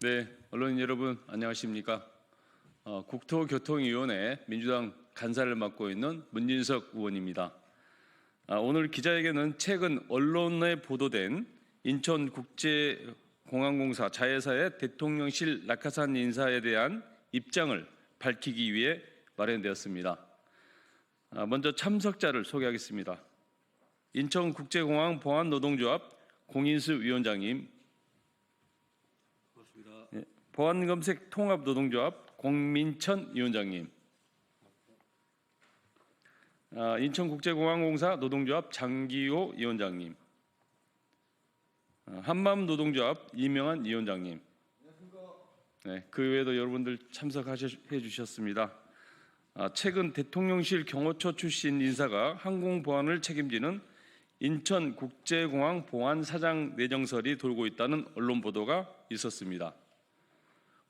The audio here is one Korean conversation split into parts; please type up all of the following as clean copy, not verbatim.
네, 언론인 여러분 안녕하십니까? 국토교통위원회 민주당 간사를 맡고 있는 문진석 의원입니다. 오늘 기자회견은 최근 언론에 보도된 인천국제공항공사 자회사의 대통령실 낙하산 인사에 대한 입장을 밝히기 위해 마련되었습니다. 먼저 참석자를 소개하겠습니다. 인천국제공항 보안노동조합 공인수 위원장님, 보안검색 통합노동조합 공민천 위원장님, 인천국제공항공사 노동조합 장기호 위원장님, 한맘노동조합 이명한 위원장님, 네, 그 외에도 여러분들 참석해 주셨습니다. 최근 대통령실 경호처 출신 인사가 항공보안을 책임지는 인천국제공항 보안사장 내정설이 돌고 있다는 언론 보도가 있었습니다.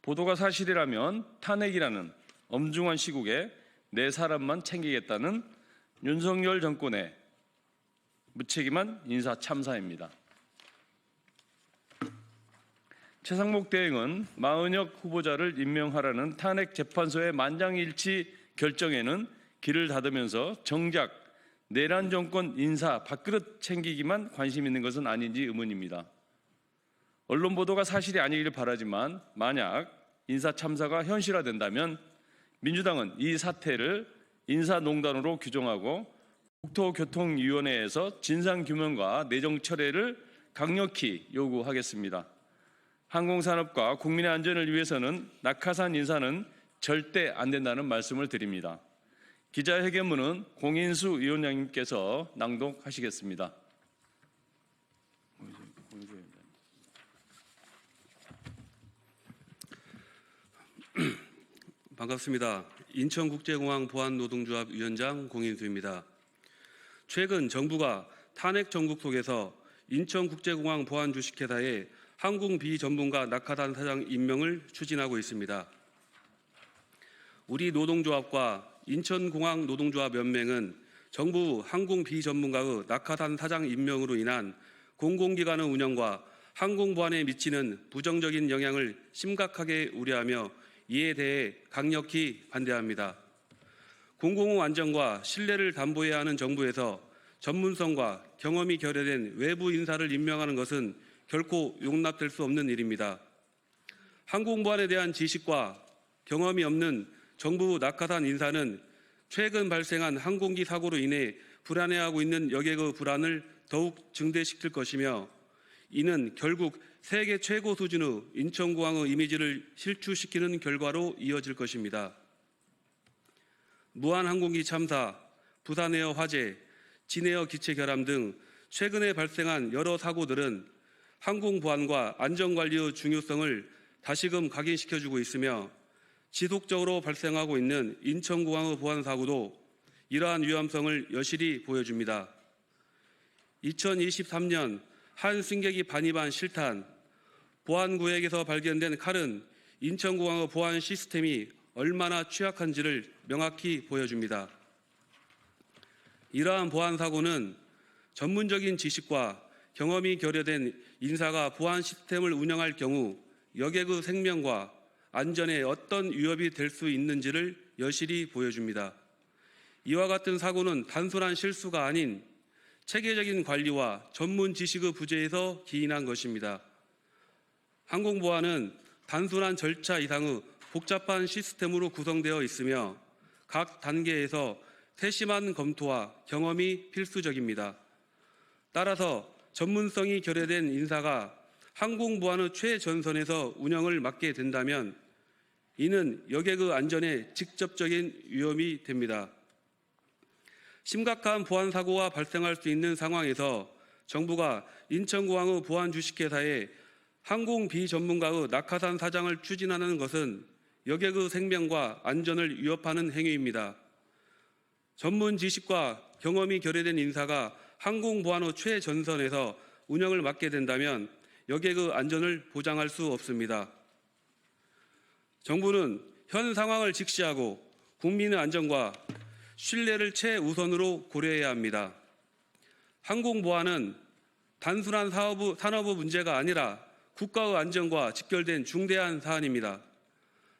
보도가 사실이라면 탄핵이라는 엄중한 시국에 네 사람만 챙기겠다는 윤석열 정권의 무책임한 인사 참사입니다. 최상목 대행은 마은혁 후보자를 임명하라는 탄핵재판소의 만장일치 결정에는 귀를 닫으면서 정작 내란 정권 인사 밥그릇 챙기기만 관심 있는 것은 아닌지 의문입니다. 언론 보도가 사실이 아니길 바라지만 만약 인사 참사가 현실화된다면 민주당은 이 사태를 인사농단으로 규정하고 국토교통위원회에서 진상규명과 내정철회를 강력히 요구하겠습니다. 항공산업과 국민의 안전을 위해서는 낙하산 인사는 절대 안 된다는 말씀을 드립니다. 기자회견문은 공인수 위원장님께서 낭독하시겠습니다. 반갑습니다. 인천국제공항 보안노동조합 위원장 공인수입니다. 최근 정부가 탄핵 정국 속에서 인천국제공항 보안주식회사에 항공 비전문가 낙하산 사장 임명을 추진하고 있습니다. 우리 노동조합과 인천공항 노동조합 연맹은 정부 항공 비전문가의 낙하산 사장 임명으로 인한 공공기관의 운영과 항공보안에 미치는 부정적인 영향을 심각하게 우려하며 이에 대해 강력히 반대합니다. 공공의 안전과 신뢰를 담보해야 하는 정부에서 전문성과 경험이 결여된 외부 인사를 임명하는 것은 결코 용납될 수 없는 일입니다. 항공보안에 대한 지식과 경험이 없는 정부 낙하산 인사는 최근 발생한 항공기 사고로 인해 불안해하고 있는 여객의 불안을 더욱 증대시킬 것이며 이는 결국 세계 최고 수준의 인천공항의 이미지를 실추시키는 결과로 이어질 것입니다. 무한항공기 참사, 부산에어 화재, 진에어 기체 결함 등 최근에 발생한 여러 사고들은 항공보안과 안전관리의 중요성을 다시금 각인시켜주고 있으며 지속적으로 발생하고 있는 인천공항의 보안사고도 이러한 위험성을 여실히 보여줍니다. 2023년 한 승객이 반입한 실탄, 보안구역에서 발견된 칼은 인천공항의 보안 시스템이 얼마나 취약한지를 명확히 보여줍니다. 이러한 보안사고는 전문적인 지식과 경험이 결여된 인사가 보안 시스템을 운영할 경우 여객의 생명과 안전에 어떤 위협이 될 수 있는지를 여실히 보여줍니다. 이와 같은 사고는 단순한 실수가 아닌 체계적인 관리와 전문 지식의 부재에서 기인한 것입니다. 항공보안은 단순한 절차 이상의 복잡한 시스템으로 구성되어 있으며 각 단계에서 세심한 검토와 경험이 필수적입니다. 따라서 전문성이 결여된 인사가 항공보안의 최전선에서 운영을 맡게 된다면 이는 여객의 안전에 직접적인 위험이 됩니다. 심각한 보안사고가 발생할 수 있는 상황에서 정부가 인천공항의 보안주식회사에 항공 비전문가의 낙하산 사장을 추진하는 것은 여객의 생명과 안전을 위협하는 행위입니다. 전문 지식과 경험이 결여된 인사가 항공보안의 최전선에서 운영을 맡게 된다면 여객의 안전을 보장할 수 없습니다. 정부는 현 상황을 직시하고 국민의 안전과 신뢰를 최우선으로 고려해야 합니다. 항공보안은 단순한 산업의 문제가 아니라 국가의 안전과 직결된 중대한 사안입니다.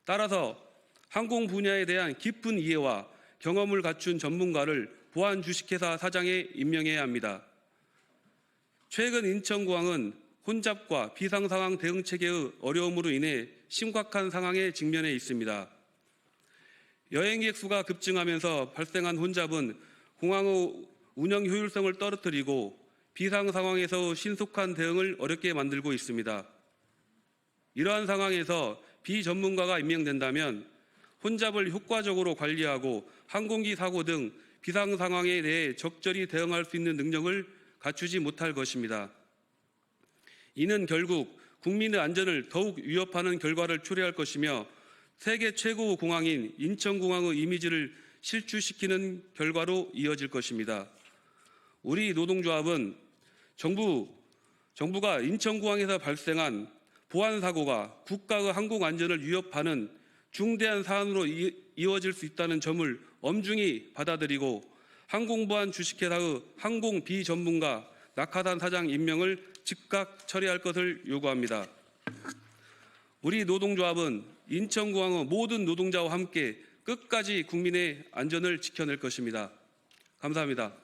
따라서 항공 분야에 대한 깊은 이해와 경험을 갖춘 전문가를 보안 주식회사 사장에 임명해야 합니다. 최근 인천공항은 혼잡과 비상상황 대응 체계의 어려움으로 인해 심각한 상황에 직면해 있습니다. 여행객 수가 급증하면서 발생한 혼잡은 공항의 운영 효율성을 떨어뜨리고 비상 상황에서 신속한 대응을 어렵게 만들고 있습니다. 이러한 상황에서 비전문가가 임명된다면 혼잡을 효과적으로 관리하고 항공기 사고 등 비상 상황에 대해 적절히 대응할 수 있는 능력을 갖추지 못할 것입니다. 이는 결국 국민의 안전을 더욱 위협하는 결과를 초래할 것이며 세계 최고 공항인 인천공항의 이미지를 실추시키는 결과로 이어질 것입니다. 우리 노동조합은 정부가 인천공항에서 발생한 보안 사고가 국가의 항공 안전을 위협하는 중대한 사안으로 이어질 수 있다는 점을 엄중히 받아들이고 항공보안 주식회사의 항공 비전문가 낙하산 사장 임명을 즉각 처리할 것을 요구합니다. 우리 노동조합은 인천공항의 모든 노동자와 함께 끝까지 국민의 안전을 지켜낼 것입니다. 감사합니다.